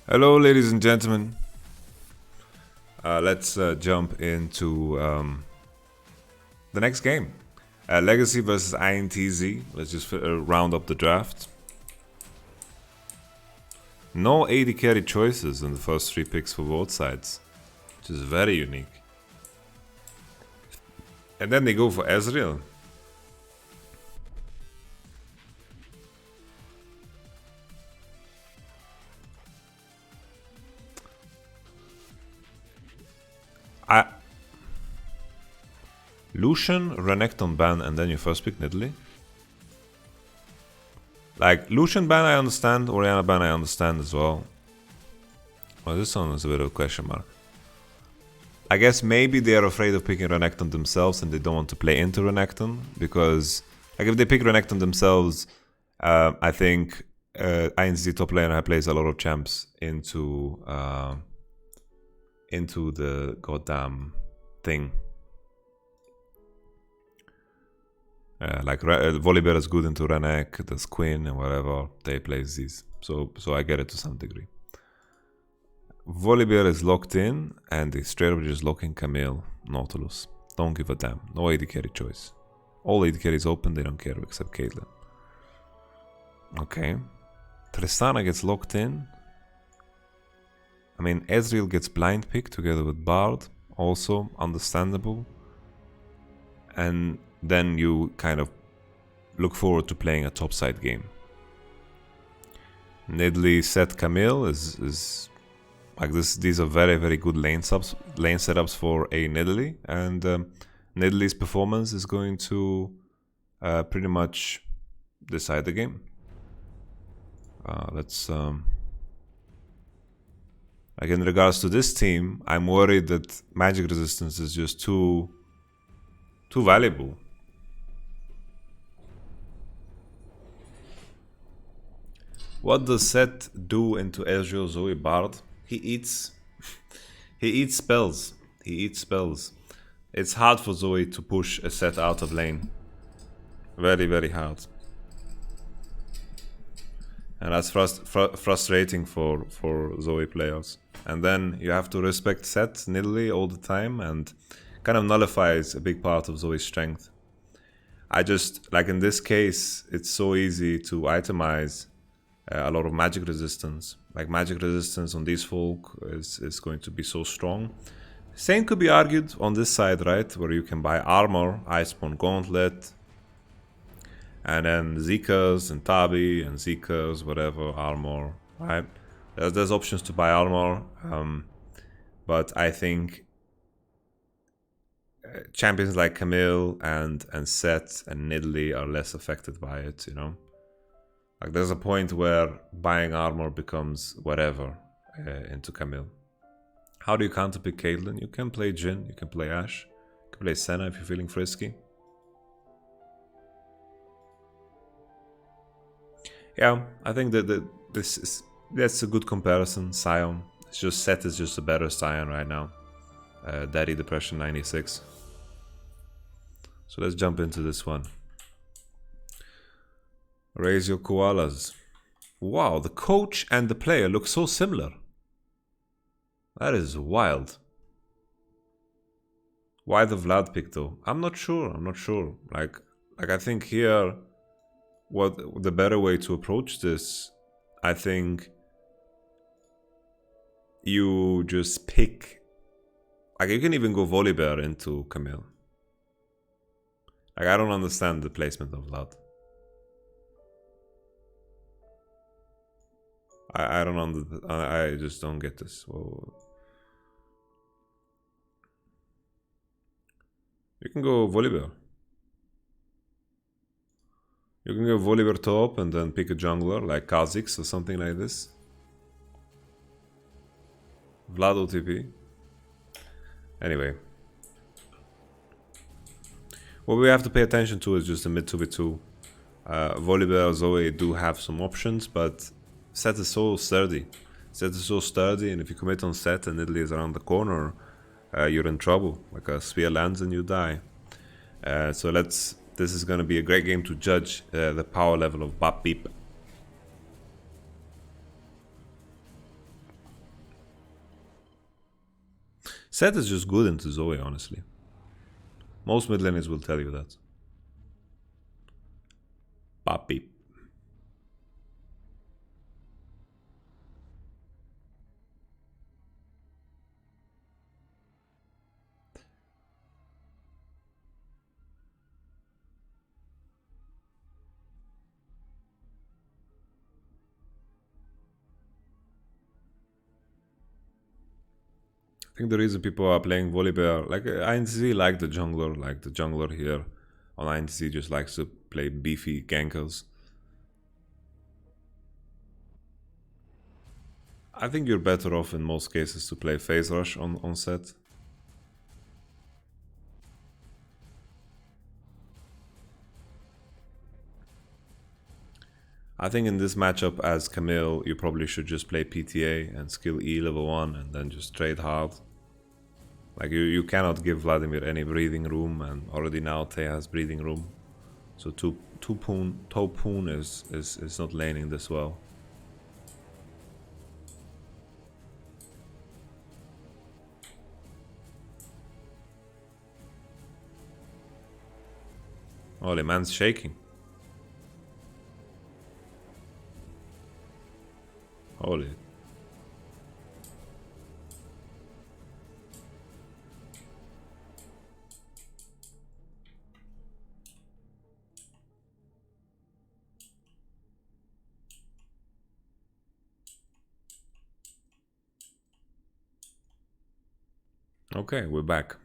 Hello, ladies and gentlemen. Let's jump into the next game. Legacy versus INTZ. Let's just round up the draft. No AD carry choices in the first 3 picks for both sides, which is very unique. And then they go for Ezreal. Lucian, Renekton ban, and then you first pick Nidalee. Like, Lucian ban I understand, Orianna ban I understand as well. Well, this one is a bit of a question mark. I guess maybe they are afraid of picking Renekton themselves and they don't want to play into Renekton, because like if they pick Renekton themselves, I think INTZ top laner plays a lot of champs into the goddamn thing. Like Volibear is good into Renek, there's Quinn and whatever, they play these. So I get it to some degree. Volibear is locked in and they straight up just lock in Camille, Nautilus. Don't give a damn. No AD carry choice. All AD carries open, they don't care except Caitlyn. Okay. Tristana gets locked in. I mean, Ezreal gets blind picked together with Bard, also understandable. And then you kind of look forward to playing a topside game. Nidalee set Camille is like this. These are very, very good lane setups for a Nidalee, and Nidalee's performance is going to pretty much decide the game. Let's like in regards to this team, I'm worried that magic resistance is just too valuable. What does Seth do into Ezreal Zoe Bard? He eats spells. He eats spells. It's hard for Zoe to push a Seth out of lane. Very, very hard. And that's frustrating for Zoe players. And then you have to respect Seth Nidalee all the time, and kind of nullifies a big part of Zoe's strength. I just, like in this case, it's so easy to itemize a lot of magic resistance. Like magic resistance on these folk is going to be so strong. Same could be argued on this side, right? Where you can buy armor, Iceborne Gauntlet, and then Zekas and Tabi and Zekas, whatever, armor, right? There's options to buy armor, but I think champions like Camille and Seth and Nidalee are less affected by it, you know? Like there's a point where buying armor becomes whatever into Camille. How do you counterpick Caitlyn? You can play Jhin, you can play Ashe, you can play Senna if you're feeling frisky. Yeah, I think that that's a good comparison. Sion, it's just Seth is just a better Sion right now. Daddy Depression 96. So let's jump into this one. Raise your koalas. Wow, the coach and the player look so similar. That is wild. Why the Vlad pick though? I'm not sure. Like I think here, what the better way to approach this, I think you just pick. Like you can even go Volibear into Camille. Like I don't understand the placement of Vlad. I just don't get this. Whoa. You can go Volibear. You can go Volibear top and then pick a jungler like Kha'Zix or something like this. Vlad OTP. Anyway. What we have to pay attention to is just the mid 2v2. Volibear, Zoe do have some options, but Seth is so sturdy. And if you commit on Seth and Nidalee is around the corner, you're in trouble. Like a spear lands and you die. So this is going to be a great game to judge the power level of Bap Beep. Set is just good into Zoe, honestly. Most mid laners will tell you that. Papi. I think the reason people are playing Volibear, like INTZ like the jungler here on INTZ just likes to play beefy gankers. I think you're better off in most cases to play phase rush on set. I think in this matchup as Camille, you probably should just play PTA and skill E level 1 and then just trade hard. Like you cannot give Vladimir any breathing room, and already now Tay has breathing room. So Topun is not laning this well. Holy man's shaking. Holy. Okay, we're back.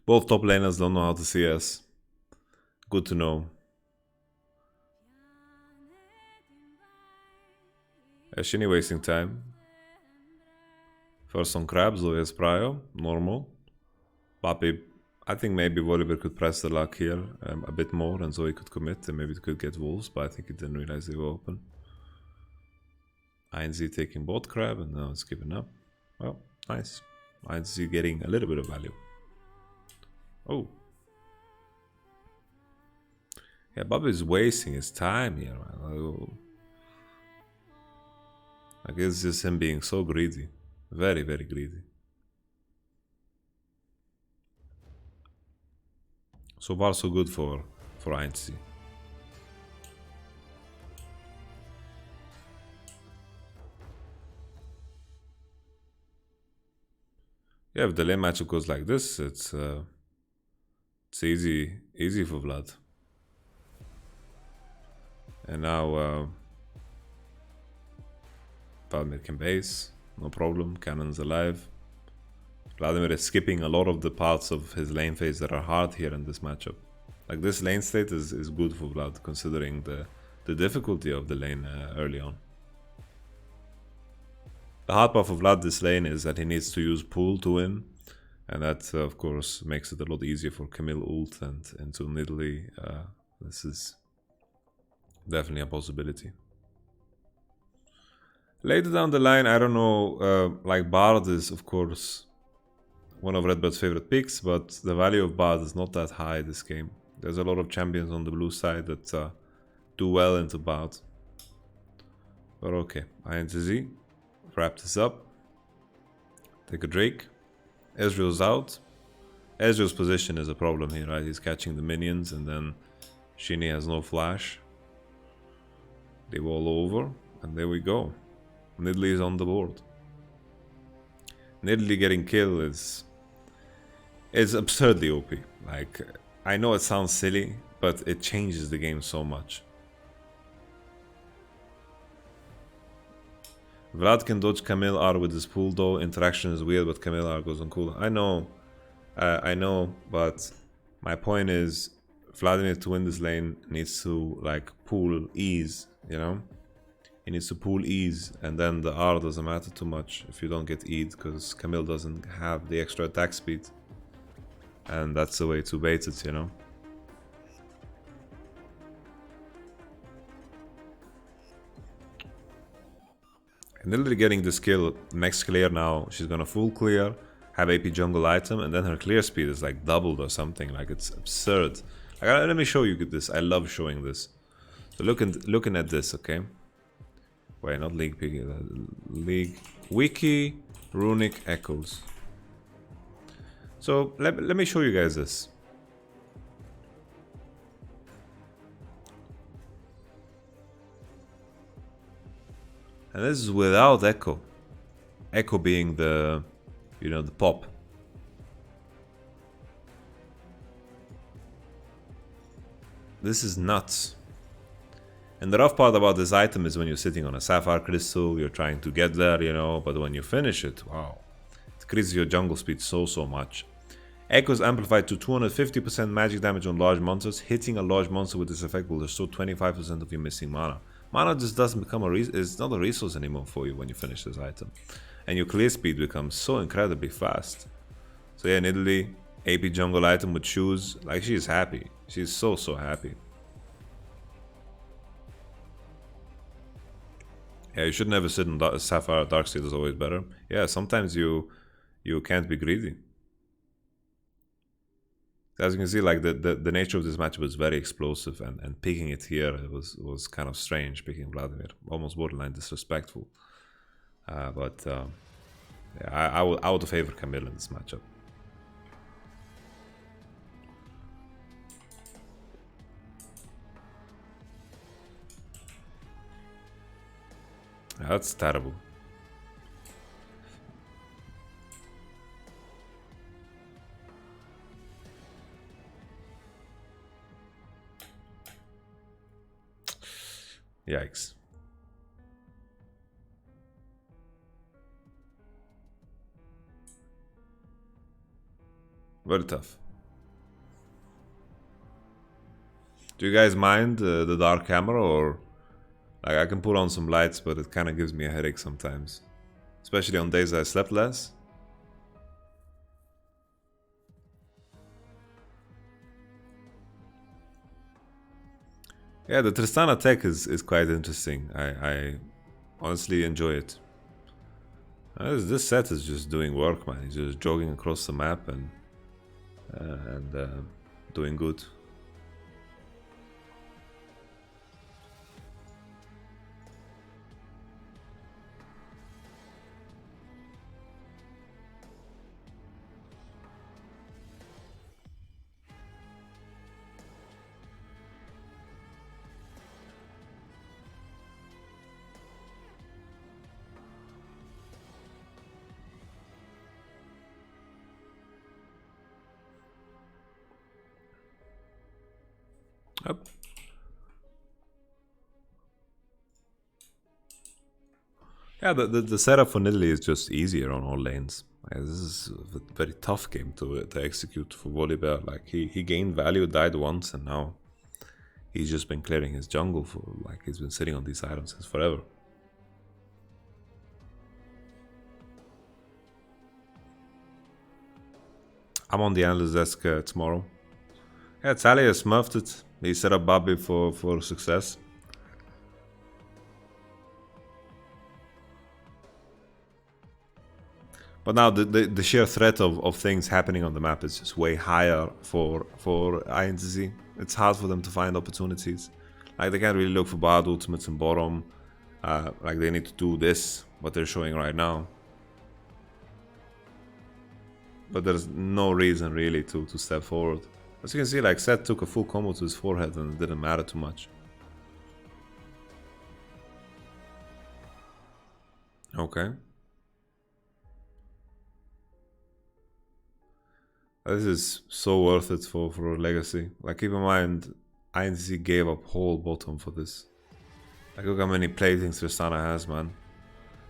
Both top laners don't know how to CS. Good to know. Shini wasting time. First on Crab, Zoya's Prio, normal. Papi, I think maybe Volibear could press the luck here a bit more and Zoe could commit and maybe it could get wolves, but I think he didn't realize they were open. INZ taking bot Crab and now it's giving up. Well, nice. INZ getting a little bit of value. Oh. Yeah, Bobby is wasting his time here, man. I guess it's just him being so greedy. Very, very greedy. So far, so good for INTZ. Yeah, if the lane matchup goes like this, it's easy for Vlad. And now Vladimir can base, no problem. Cannon's alive. Vladimir is skipping a lot of the parts of his lane phase that are hard here in this matchup. Like this lane state is good for Vlad considering the difficulty of the lane early on. The hard part for Vlad this lane is that he needs to use pool to win, and that of course makes it a lot easier for Camille ult and into Nidalee. This is definitely a possibility. Later down the line, I don't know, like Bard is of course one of Redbird's favorite picks, but the value of Bard is not that high this game. There's a lot of champions on the blue side that do well into Bard. But okay, INTZ, wrap this up. Take a Drake. Ezreal's out. Ezreal's position is a problem here, right? He's catching the minions and then Shini has no flash. They wall over, and there we go. Nidalee is on the board. Nidalee getting kill is absurdly OP. Like, I know it sounds silly, but it changes the game so much. Vlad can dodge Camille R with his pool though. Interaction is weird, but Camille R goes on cool. I know, but my point is Vladimir to win this lane needs to like pool ease, you know? He needs to pool ease, and then the R doesn't matter too much if you don't get E'd, because Camille doesn't have the extra attack speed. And that's the way to bait it, you know? And literally getting this kill, next clear now, she's gonna full clear, have AP jungle item, and then her clear speed is like doubled or something, like it's absurd. Like, let me show you this, I love showing this. So looking at this, okay? Wait, not League Piggy, League Wiki Runic Echoes. So let me show you guys this. And this is without echo. Echo being the, you know, the pop. This is nuts. And the rough part about this item is when you're sitting on a sapphire crystal, you're trying to get there, you know, but when you finish it, wow. It increases your jungle speed so much. Echo is amplified to 250% magic damage on large monsters. Hitting a large monster with this effect will restore 25% of your missing mana. Mana just doesn't become it's not a resource anymore for you when you finish this item. And your clear speed becomes so incredibly fast. So yeah, in Italy, AP jungle item with shoes, like she's happy. She's so happy. Yeah, you should never sit in Sapphire. Darkseid is always better. Yeah, sometimes you can't be greedy. As you can see, like the nature of this match was very explosive, and picking it here was kind of strange. Picking Vladimir, almost borderline disrespectful. Yeah, I would favor Camille in this matchup. Yeah, that's terrible. Yikes. Very tough. Do you guys mind the dark camera, or like I can put on some lights, but it kind of gives me a headache sometimes, especially on days that I slept less. Yeah, the Tristana tech is quite interesting. I honestly enjoy it. This set is just doing work, man. He's just jogging across the map and doing good. Yep. Yeah, the setup for Nidalee is just easier on all lanes. This is a very tough game to execute for Volibear. Like he gained value, died once, and now he's just been clearing his jungle for like he's been sitting on these items since forever. I'm on the analyst desk tomorrow. Yeah, Talia smurfed it. He set up Bobby for success. But now the sheer threat of things happening on the map is just way higher for INTZ. It's hard for them to find opportunities. Like they can't really look for bad ultimates in bottom. Like they need to do this, what they're showing right now. But there's no reason really to step forward. As you can see, like Seth took a full combo to his forehead and it didn't matter too much. Okay. This is so worth it for Legacy. Like keep in mind, INTZ gave up whole bottom for this. Like look how many playthings Tristana has, man.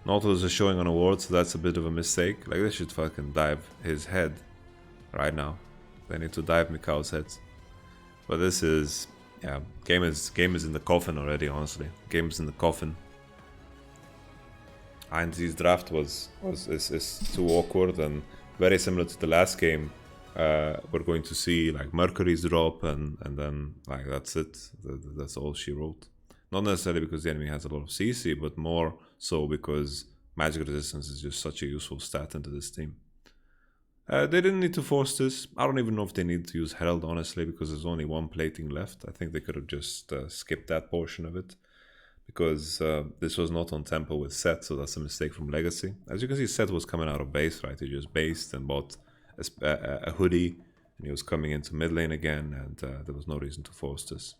Nautilus is showing on awards, so that's a bit of a mistake. Like they should fucking dive his head right now. They need to dive Mikau's head. But this is, yeah, game is in the coffin already. Honestly, game is in the coffin. INTZ's draft is too awkward and very similar to the last game. We're going to see like Mercury's drop and then like that's it. That's all she wrote. Not necessarily because the enemy has a lot of CC, but more so because magic resistance is just such a useful stat into this team. They didn't need to force this. I don't even know if they need to use Herald, honestly, because there's only one plating left. I think they could have just skipped that portion of it, because this was not on tempo with Seth, so that's a mistake from Legacy. As you can see, Seth was coming out of base, right? He just based and bought a hoodie, and he was coming into mid lane again, and there was no reason to force this.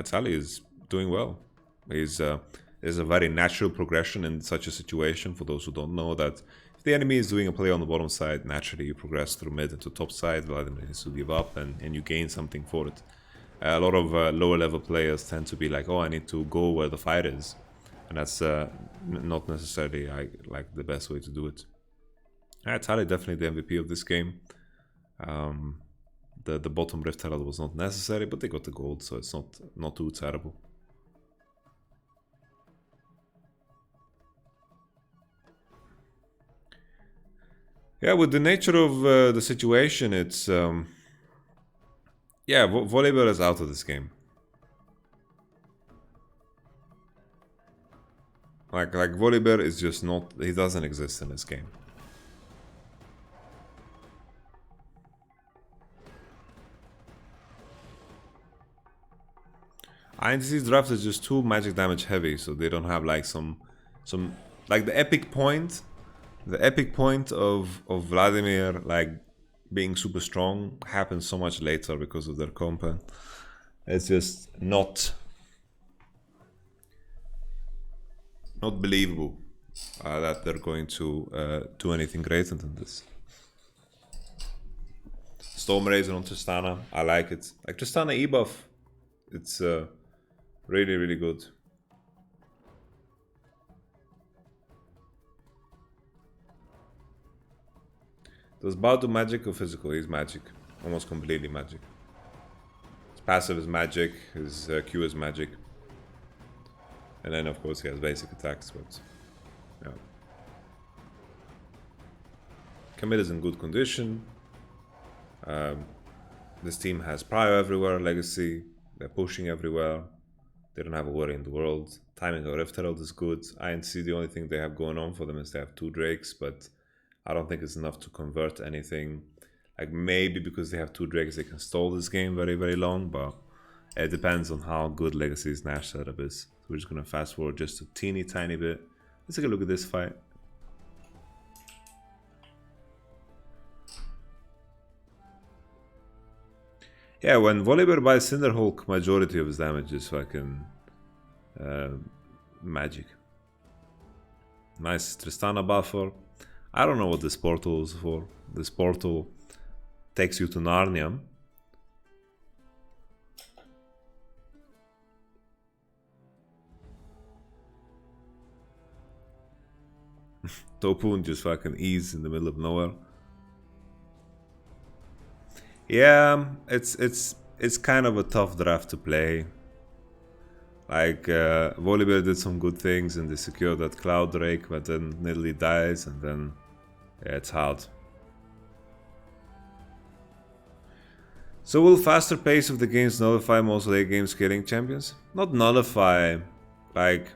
Tally is doing well. There's a very natural progression in such a situation. For those who don't know, that if the enemy is doing a play on the bottom side, naturally you progress through mid into top side. Vladimir needs to give up, and you gain something for it. A lot of lower level players tend to be like, oh, I need to go where the fight is, and that's not necessarily like the best way to do it. Tally definitely the MVP of this game. The bottom Rift Herald was not necessary, but they got the gold, so it's not too terrible. Yeah, with the nature of the situation, it's yeah, Volibear is out of this game. Like Volibear is just not. He doesn't exist in this game. INTZ's draft is just too magic damage heavy, so they don't have like some like the epic point. The epic point of Vladimir like being super strong happens so much later because of their compa. It's just not believable that they're going to do anything greater than this. Storm Razor on Tristana, I like it. Like Tristana E-buff, it's really, really good. Does Bao do magic or physical? He's magic. Almost completely magic. His passive is magic, his Q is magic. And then of course he has basic attacks, but yeah. Commit is in good condition. This team has Prio everywhere, Legacy. They're pushing everywhere. They don't have a worry in the world. Timing of Rift Herald is good. INTZ, the only thing they have going on for them is they have 2 Drakes, but I don't think it's enough to convert anything. Like maybe because they have 2 Drakes they can stall this game very, very long, but it depends on how good Legacy's Nash setup is. So we're just gonna fast forward just a teeny tiny bit. Let's take a look at this fight. Yeah, when Volibear buys Cinderhulk, majority of his damage is fucking magic. Nice Tristana buffer. I don't know what this portal is for. This portal takes you to Narnia. Topun just fucking ease in the middle of nowhere. Yeah, it's kind of a tough draft to play. Like Volibear did some good things and they secured that Cloud Drake, but then Nidalee dies and then yeah, it's hard. So will faster pace of the games nullify most late game scaling champions? Not nullify, like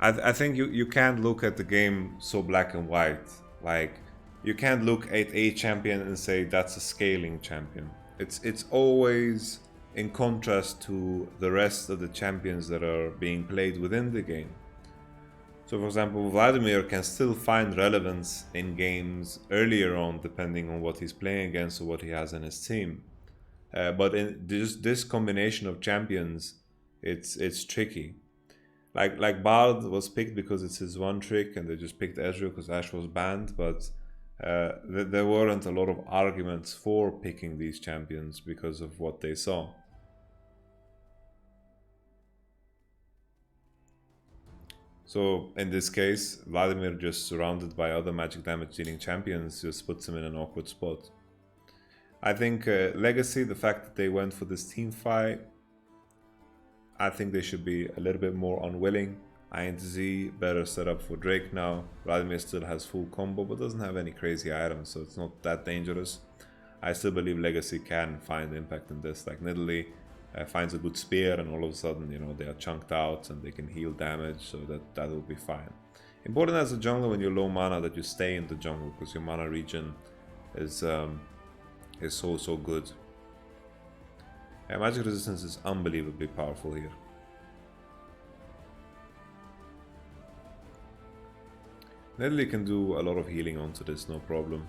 I think you can't look at the game so black and white. Like you can't look at a champion and say that's a scaling champion. It's always in contrast to the rest of the champions that are being played within the game. So for example, Vladimir can still find relevance in games earlier on depending on what he's playing against or what he has in his team. But in this combination of champions, it's tricky. Like Bard was picked because it's his one trick, and they just picked Ezreal because Ashe was banned. But there weren't a lot of arguments for picking these champions because of what they saw. So in this case, Vladimir, just surrounded by other magic damage dealing champions, just puts him in an awkward spot. I think Legacy, the fact that they went for this team fight, I think they should be a little bit more unwilling. INTZ, better setup for Drake now. Vladimir still has full combo, but doesn't have any crazy items, so it's not that dangerous. I still believe Legacy can find impact in this. Like Nidalee finds a good spear, and all of a sudden, you know, they are chunked out and they can heal damage, so that will be fine. Important as a jungler when you're low mana that you stay in the jungle, because your mana regen is so good. Yeah, magic resistance is unbelievably powerful here. Nidalee can do a lot of healing onto this, no problem.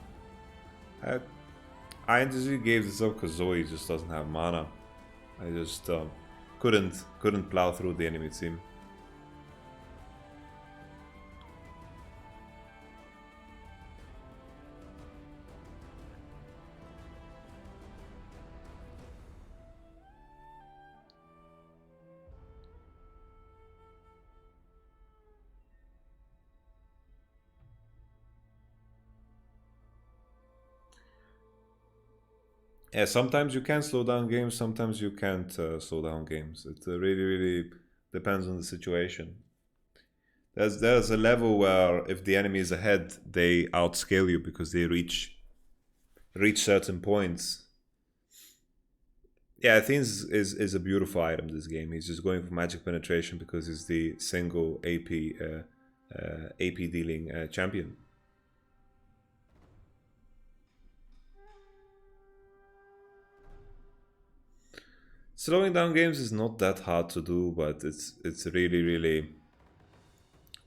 INTZ gave this up because Zoe just doesn't have mana. I just couldn't plow through the enemy team. Yeah, sometimes you can slow down games, sometimes you can't slow down games. It really depends on the situation. There's a level where if the enemy is ahead, they outscale you because they reach certain points. Yeah, INTZ is a beautiful item this game. He's just going for magic penetration because he's the single AP dealing champion. Slowing down games is not that hard to do, but it's really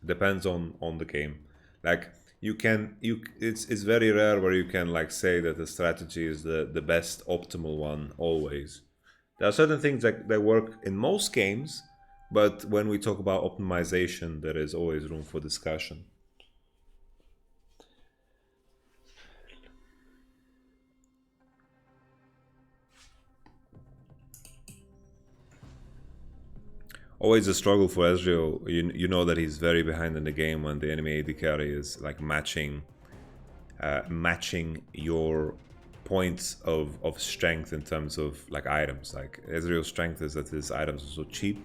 depends on the game. Like it's very rare where you can like say that the strategy is the best optimal one always. There are certain things that work in most games, but when we talk about optimization, there is always room for discussion. Always a struggle for Ezreal. You know that he's very behind in the game when the enemy AD carry is like matching your points of strength in terms of like items. Like Ezreal's strength is that his items are so cheap,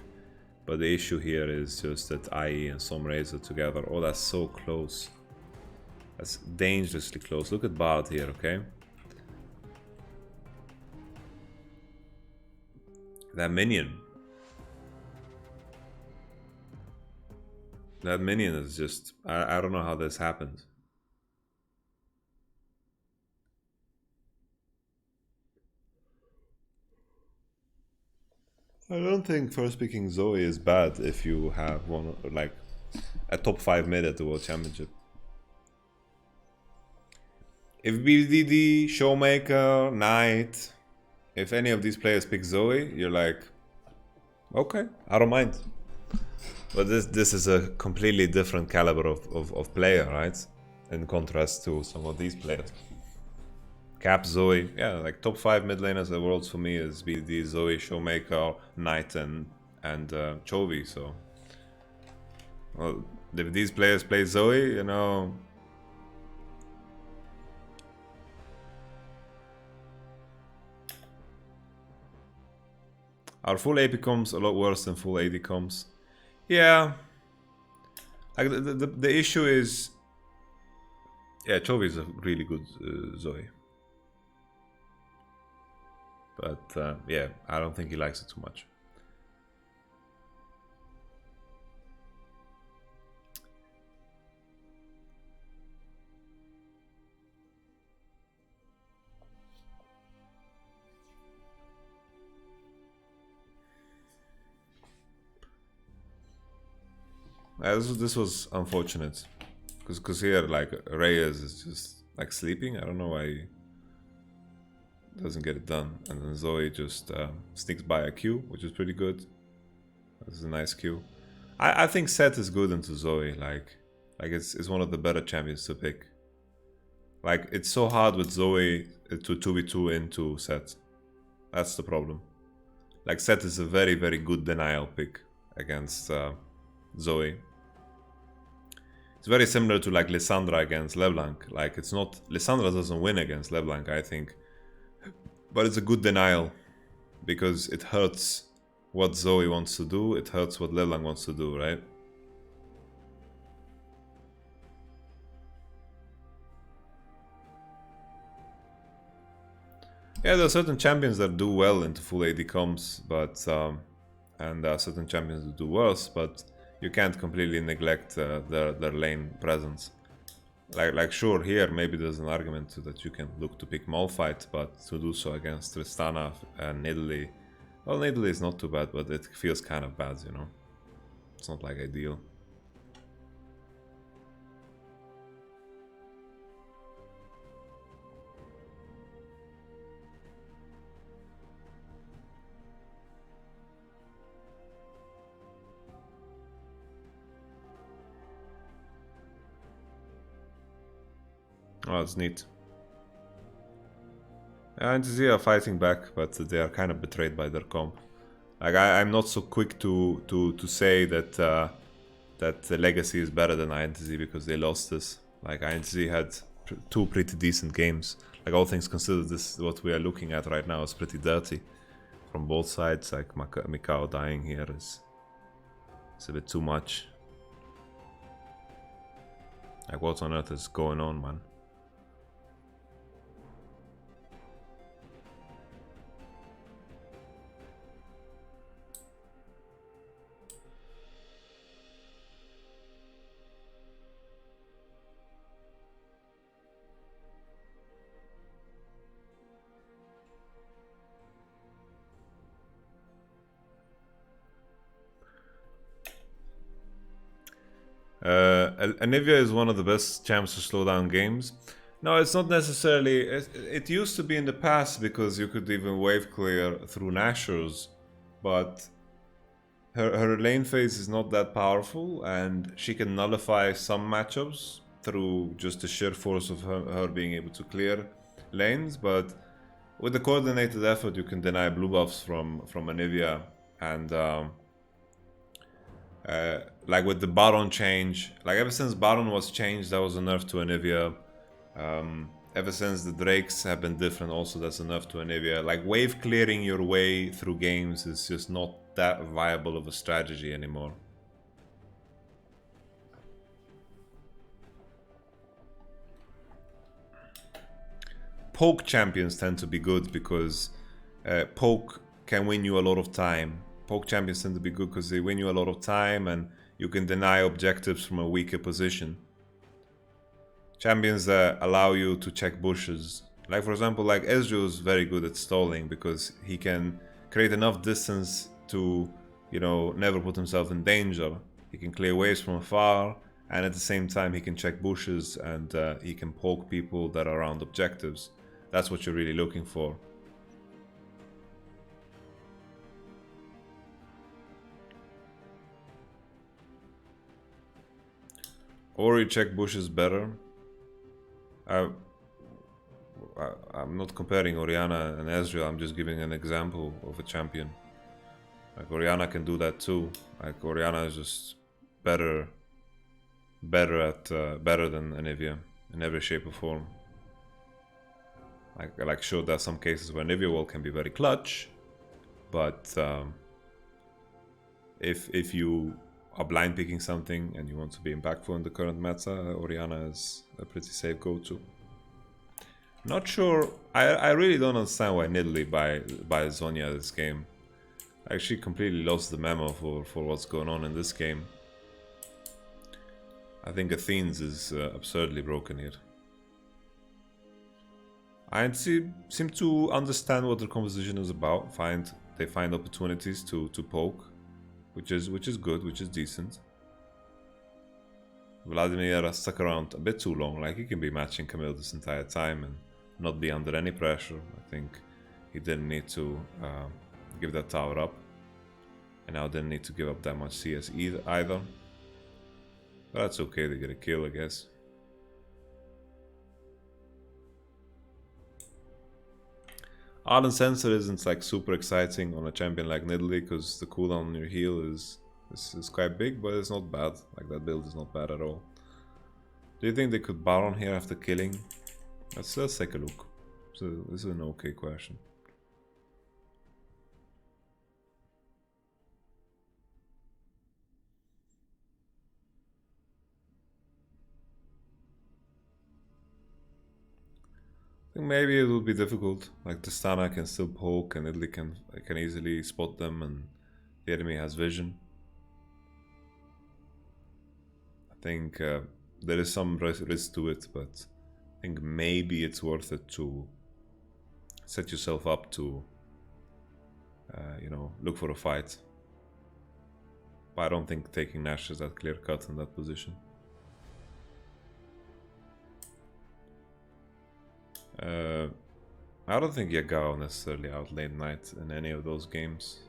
but the issue here is just that IE and some Razor together. Oh, that's so close. That's dangerously close. Look at Bard here, okay? That minion. That minion is just... I don't know how this happened. I don't think first picking Zoe is bad if you have one like a top 5 mid at the World Championship. If BDD, Showmaker, Knight, if any of these players pick Zoe, you're like, okay, I don't mind. But this is a completely different caliber of player, right? In contrast to some of these players. Cap, Zoe, yeah, like top 5 mid laners at Worlds for me is BD, Zoe, Showmaker, Knight, and Chovy. So, well, if these players play Zoe, you know, our full AP comps a lot worse than full AD comps. Yeah, like the issue is, yeah, Chovy is a really good Zoe. But yeah, I don't think he likes it too much. This was unfortunate, because here like Reyes is just like sleeping. I don't know why he doesn't get it done, and then Zoe just sneaks by a Q, which is pretty good. This is a nice Q. I think Seth is good into Zoe. Like it's one of the better champions to pick. Like it's so hard with Zoe to 2v2 into Seth. That's the problem. Like Seth is a very good denial pick against Zoe. It's very similar to like Lissandra against LeBlanc. Like it's not... Lissandra doesn't win against LeBlanc, I think. But it's a good denial. Because it hurts what Zoe wants to do. It hurts what LeBlanc wants to do, right? Yeah, there are certain champions that do well into full AD comps, but... and there are certain champions that do worse, but... You can't completely neglect their lane presence. Like sure, here maybe there's an argument that you can look to pick Malphite, but to do so against Tristana and Nidalee, well, Nidalee is not too bad, but it feels kind of bad, you know. It's not like ideal. Oh, it's neat. INTZ are fighting back, but they are kind of betrayed by their comp. Like I'm not so quick to say that that the Legacy is better than INTZ because they lost this. Like INTZ had two pretty decent games. Like all things considered, this what we are looking at right now is pretty dirty from both sides. Like Mikao dying here is a bit too much. Like what on earth is going on, man? Anivia is one of the best champs to slow down games. No, it's not necessarily. It used to be in the past because you could even wave clear through Nashers, but her lane phase is not that powerful, and she can nullify some matchups through just the sheer force of her being able to clear lanes. But with the coordinated effort, you can deny blue buffs from Anivia, and like with the Baron change, like ever since Baron was changed, that was a nerf to Anivia. Ever since the Drakes have been different, also that's a nerf to Anivia. Like wave clearing your way through games is just not that viable of a strategy anymore. Poke champions tend to be good because poke can win you a lot of time. Poke champions tend to be good because they win you a lot of time and you can deny objectives from a weaker position. Champions that allow you to check bushes. Like for example, like Ezreal is very good at stalling because he can create enough distance to, you know, never put himself in danger. He can clear waves from afar, and at the same time he can check bushes and he can poke people that are around objectives. That's what you're really looking for. Or you check bushes better. I'm not comparing Orianna and Ezreal, I'm just giving an example of a champion. Like Orianna can do that too. Like Orianna is just better than Anivia in every shape or form. Like sure, there's some cases where Anivia wall can be very clutch, but if you are blind picking something and you want to be impactful in the current meta, Orianna is a pretty safe go-to. Not sure. I really don't understand why Nidalee by Zhonya this game. I actually completely lost the memo for what's going on in this game. I think INTZ is absurdly broken here. INTZ seem to understand what the composition is about. They find opportunities to poke, which is good, which is decent. Vladimir stuck around a bit too long. Like he can be matching Camille this entire time and not be under any pressure. I think he didn't need to give that tower up, and now didn't need to give up that much CS either. But that's okay, they get a kill, I guess. Ardent Sensor isn't like super exciting on a champion like Nidalee because the cooldown on your heal is quite big, but it's not bad. Like that build is not bad at all. Do you think they could Baron here after killing? Let's take a look. So this is an okay question. I think maybe it will be difficult. Like Tristana can still poke and Italy can easily spot them and the enemy has vision. I think there is some risk to it, but I think maybe it's worth it to set yourself up to, you know, look for a fight. But I don't think taking Nash is that clear cut in that position. I don't think Yagao necessarily outlaid Knight in any of those games.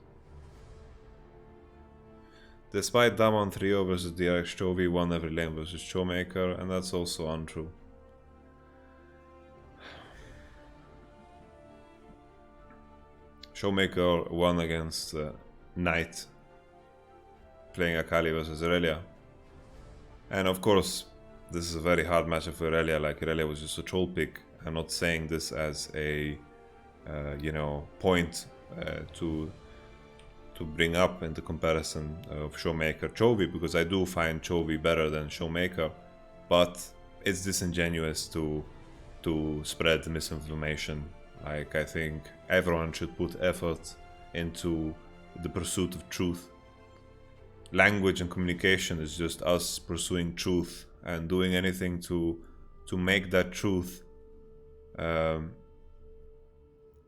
Despite Damon Trio versus DRX Chovy won every lane versus Showmaker, and that's also untrue. Showmaker won against Knight, playing Akali versus Irelia. And of course, this is a very hard matchup for Irelia. Like, Irelia was just a troll pick. I'm not saying this as a, you know, point to bring up in the comparison of Showmaker Chovy, because I do find Chovy better than Showmaker, but it's disingenuous to spread misinformation. Like, I think everyone should put effort into the pursuit of truth. Language and communication is just us pursuing truth and doing anything to make that truth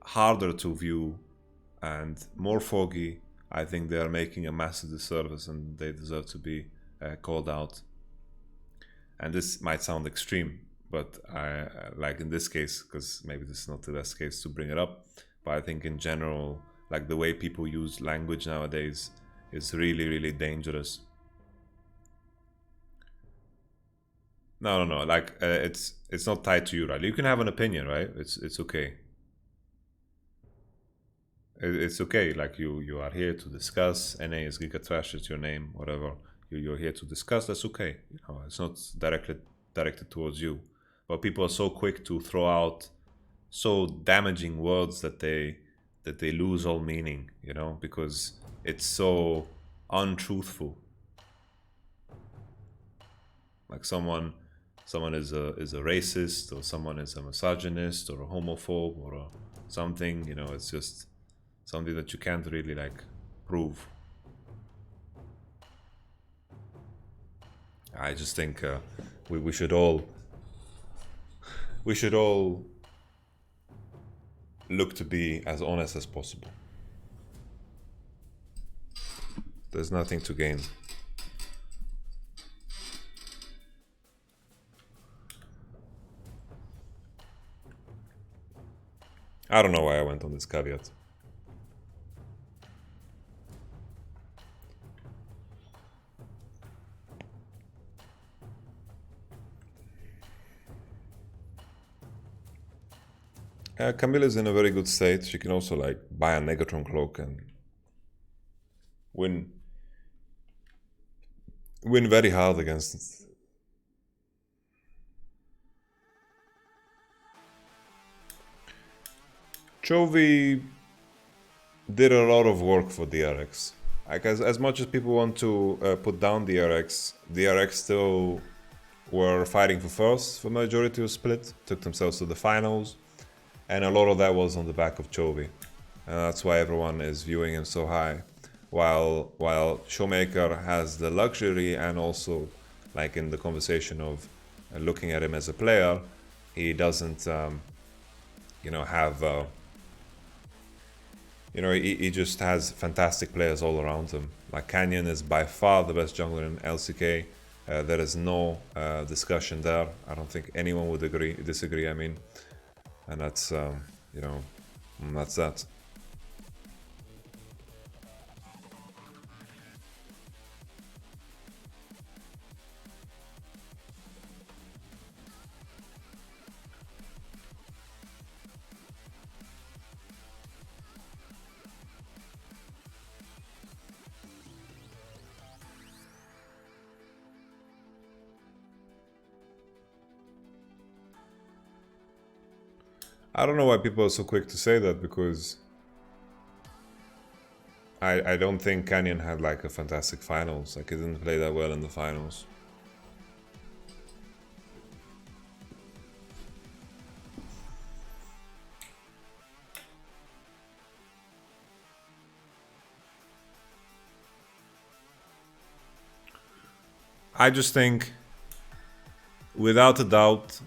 harder to view and more foggy. I think they are making a massive disservice, and they deserve to be called out. And this might sound extreme, but I, like in this case, because maybe this is not the best case to bring it up, but I think in general, like, the way people use language nowadays is really, really dangerous. No, like, it's not tied to you, right? You can have an opinion, right? It's okay. It's okay. Like, you are here to discuss. NA is Giga Trash. It's your name, whatever. You're here to discuss. That's okay. You know, it's not directed towards you. But people are so quick to throw out so damaging words that they lose all meaning. You know, because it's so untruthful. Like, someone is a racist, or someone is a misogynist, or a homophobe, or something. You know, it's just something that you can't really, like, prove. I just think we should all look to be as honest as possible. There's nothing to gain. I don't know why I went on this caveat. Camilla's in a very good state. She can also, like, buy a Negatron cloak and win very hard against Chovy. Did a lot of work for DRX. Like, as much as people want to put down DRX still were fighting for first for majority of split, took themselves to the finals, and a lot of that was on the back of Chovy. And that's why everyone is viewing him so high. While Showmaker has the luxury, and also, like, in the conversation of looking at him as a player, he doesn't, you know, have, you know, he just has fantastic players all around him. Like, Canyon is by far the best jungler in LCK. There is no discussion there. I don't think anyone would disagree. I mean, and that's, you know, that's that. I don't know why people are so quick to say that, because I don't think Canyon had, like, a fantastic finals. Like, he didn't play that well in the finals. I just think, without a doubt,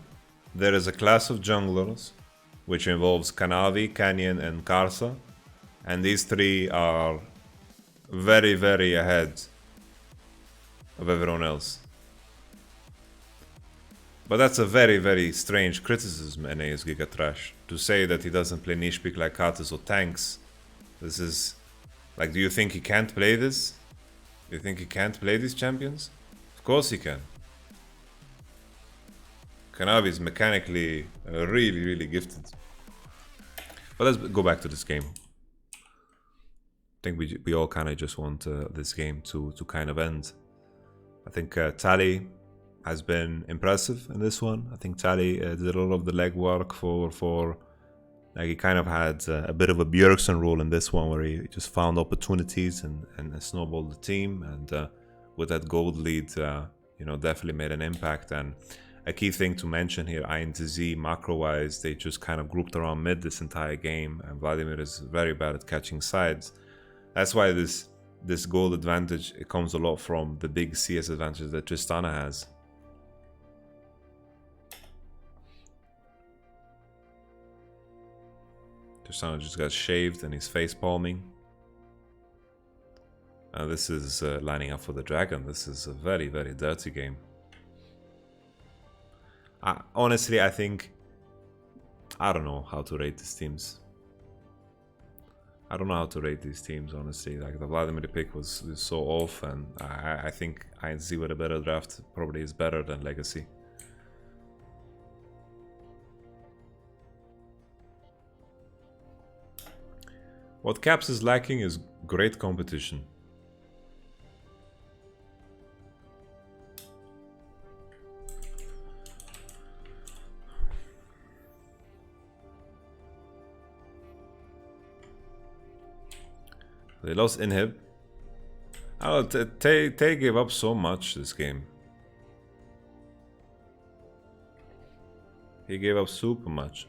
there is a class of junglers which involves Kanavi, Canyon, and Karsa, and these three are very, very ahead of everyone else. But that's a very, very strange criticism, NA is Giga Trash, to say that he doesn't play niche pick like Katas or tanks. This is, like, do you think he can't play this? Do you think he can't play these champions? Of course he can. Kanavi is mechanically really, really gifted. But let's go back to this game. think we all kind of just want this game to kind of end. I think Tally has been impressive in this one. I think Tally did a lot of the legwork for like he kind of had a bit of a Bjergsen role in this one, where he just found opportunities and snowballed the team, and with that gold lead, you know, definitely made an impact. And a key thing to mention here, INTZ macro-wise, they just kind of grouped around mid this entire game, and Vladimir is very bad at catching sides. That's why this gold advantage, it comes a lot from the big CS advantage that Tristana has. Tristana just got shaved and he's face palming. And this is lining up for the dragon. This is a very, very dirty game. Honestly, I think I don't know how to rate these teams. I don't know how to rate these teams, honestly. Like, the Vladimir pick was so off, and I think INTZ with a better draft probably is better than Legacy. What Caps is lacking is great competition. They lost Inhib. Oh, Tay gave up so much this game. He gave up super much.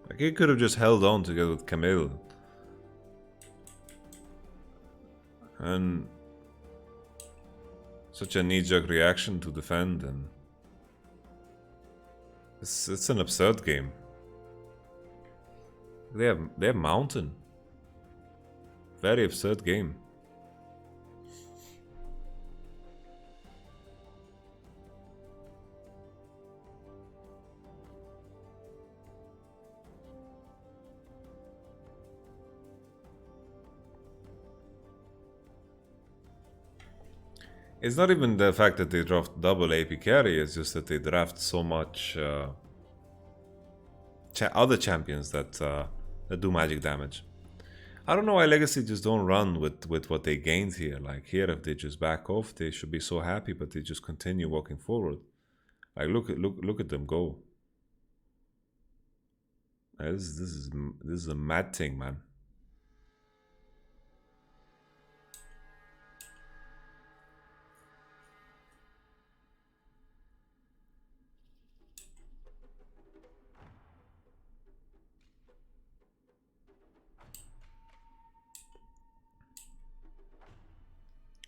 Like, he could have just held on together with Camille. And such a knee-jerk reaction to defend, and it's an absurd game. They have Mountain. Very absurd game. It's not even the fact that they draft double AP carry, it's just that they draft so much other champions that do magic damage. I don't know why Legacy just don't run with what they gained here. Like, here, if they just back off, they should be so happy, but they just continue walking forward. Like, look at them go. This is a mad thing, man.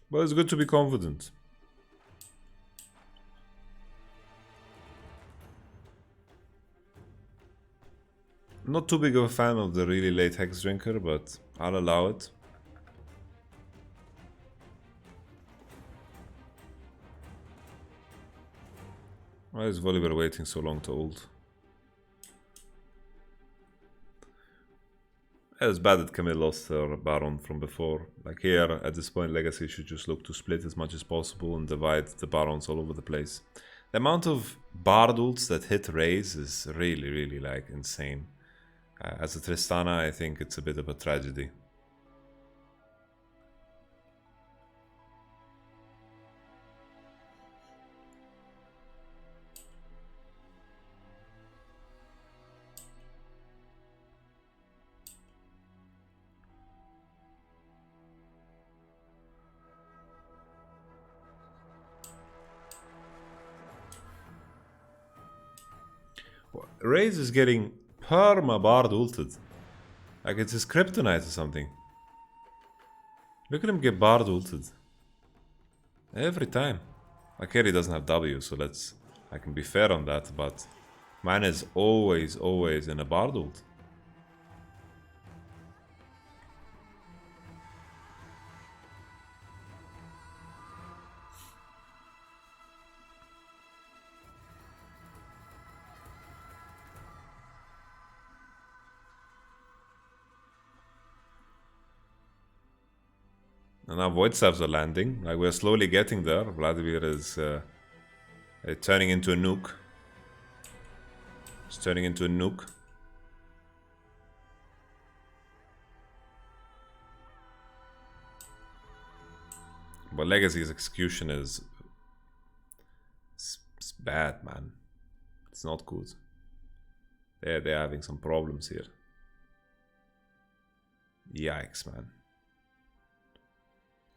But it's good to be confident. Not too big of a fan of the really late Hex Drinker, but I'll allow it. Why is Volibear waiting so long to ult? It's bad that Camille lost her Baron from before. Like, here, at this point, Legacy should just look to split as much as possible and divide the Barons all over the place. The amount of Bard ults that hit Raze is really, really, like, insane. As a Tristana, I think it's a bit of a tragedy. Raze is getting perma Bard ulted. Like, it's his kryptonite or something. Look at him get Bard ulted. Every time. Like, here he doesn't have W, so I can be fair on that, but man is always in a Bard ult. And now Void Staffs are landing. Like, we're slowly getting there. Vladimir is turning into a nuke. It's turning into a nuke. But Legacy's execution is it's bad, man. It's not good. They're having some problems here. Yikes, man.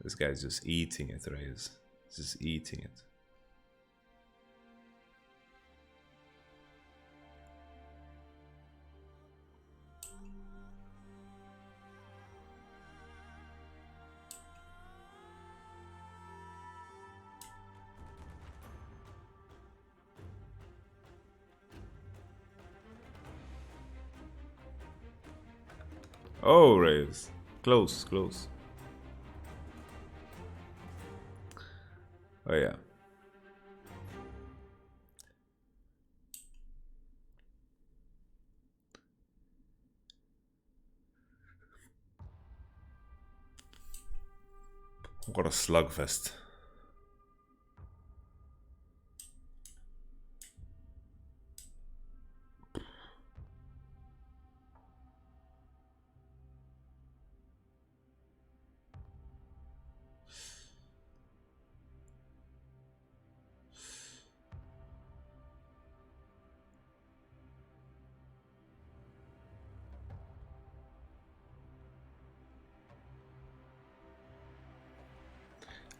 This guy's just eating it, Reyes. Just eating it. Oh, Reyes. Close, close. Oh, yeah. What a slugfest.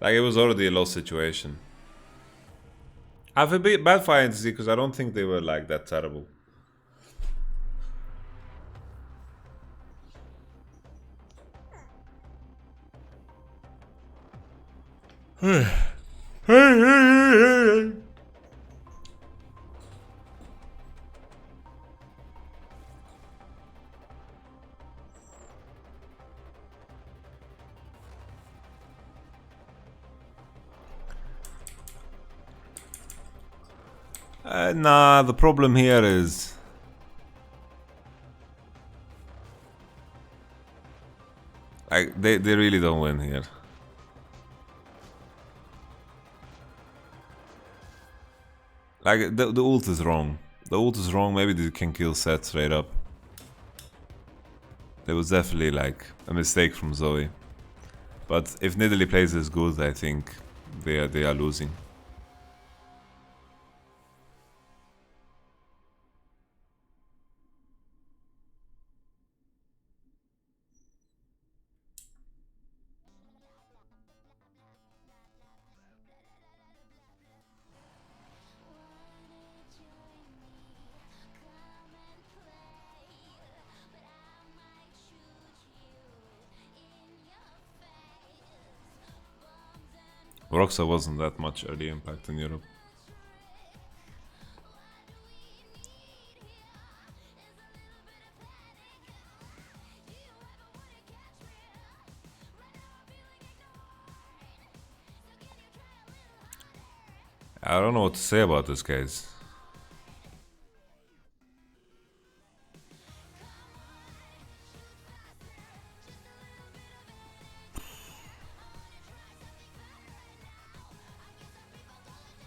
Like, it was already a lost situation. I have a bit bad for INTZ because I don't think they were like that terrible. Nah, the problem here is like they really don't win here. Like the ult is wrong. The ult is wrong. Maybe they can kill Seth straight up. There was definitely like a mistake from Zoe. But if Nidalee plays as good, I think they are losing. Roxa wasn't that much early impact in Europe. I don't know what to say about this, guys.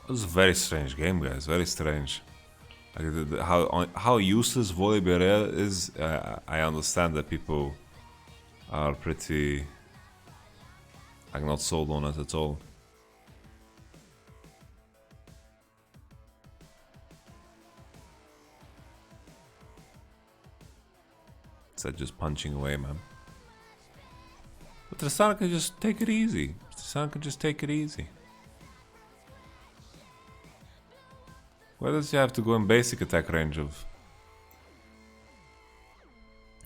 It was a very strange game, guys. Very strange. Like how useless Volibear is. I understand that people are pretty like not sold on it at all. It's like just punching away, man. But Tristana can just take it easy. Tristana can just take it easy. Why does he have to go in basic attack range of?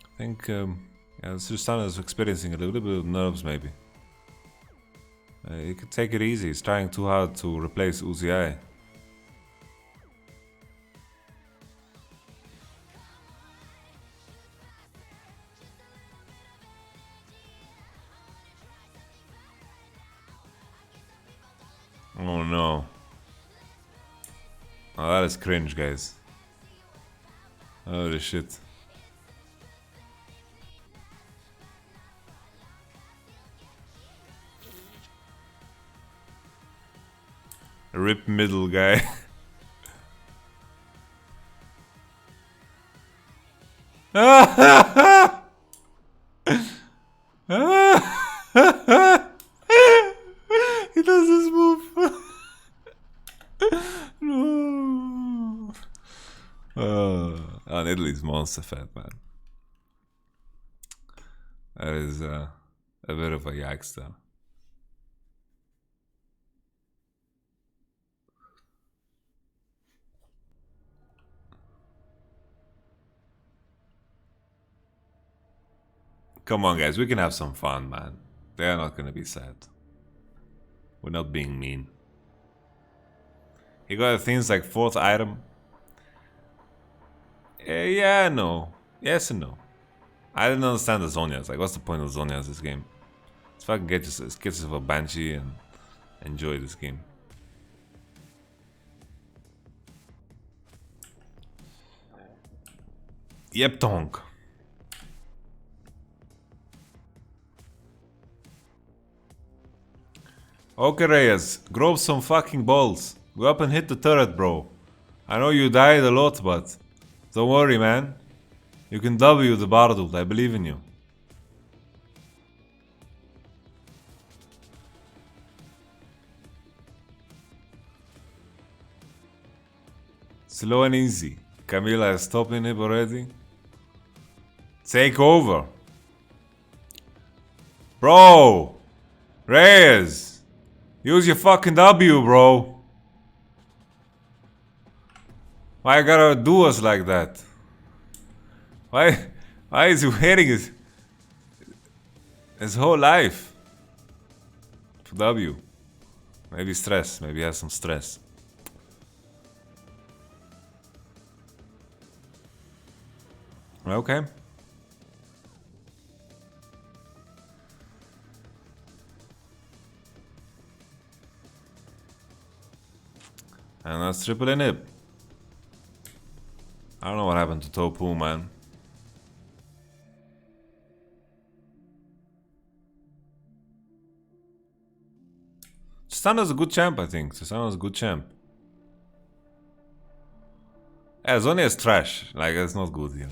I think yeah, Tristana is experiencing a little bit of nerves, maybe. He could take it easy. He's trying too hard to replace Uzi. Oh no. Oh, that is cringe, guys. Holy shit. Rip middle guy. he's monster fat, man. That is a bit of a yikes there. Come on, guys, we can have some fun, man. They're not gonna be sad. We're not being mean. He got things like 4th item. Yeah, no. Yes and no. I didn't understand the Zonias. Like, what's the point of Zonias this game? Let's fucking get yourself a Banshee and enjoy this game. Yep, Tonk. Okay, Reyes, grow some fucking balls. Go up and hit the turret, bro. I know you died a lot, but don't worry, man. You can W the Bardult, I believe in you. Slow and easy. Camila is stopping him already. Take over. Bro! Reyes! Use your fucking W, bro. Why you gotta do us like that? Why is he waiting his whole life for W? Maybe stress. Maybe he has some stress. Okay. And that's triple inhib. I don't know what happened to Topu, man. Tristana's a good champ, I think. Tristana's a good champ. Yeah, Zonia is trash. Like, it's not good here.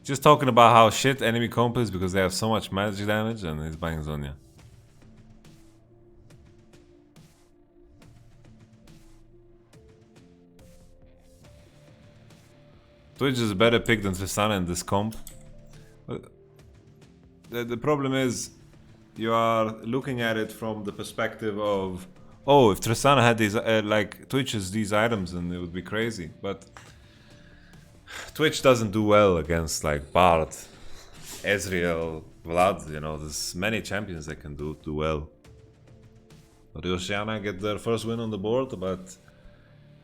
Just talking about how shit enemy comp is because they have so much magic damage and he's buying Zonia. Twitch is a better pick than Tristana in this comp. The problem is, you are looking at it from the perspective of, oh, if Tristana had these, like, Twitch's these items, then it would be crazy. But Twitch doesn't do well against, like, Bard, Ezreal, Vlad, you know, there's many champions that can do well. But Oceana get their first win on the board, but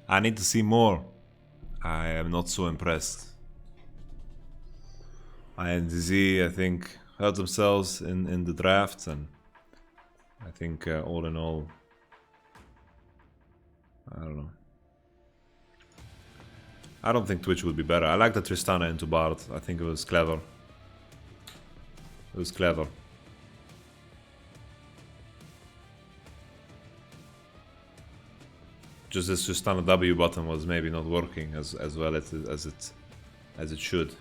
I need to see more. I am not so impressed. INTZ, I think, hurt themselves in the draft, and I think all in all, I don't know. I don't think Twitch would be better. I like the Tristana into Bard. I think it was clever. It was clever. Just this Tristana W button was maybe not working as well as it should.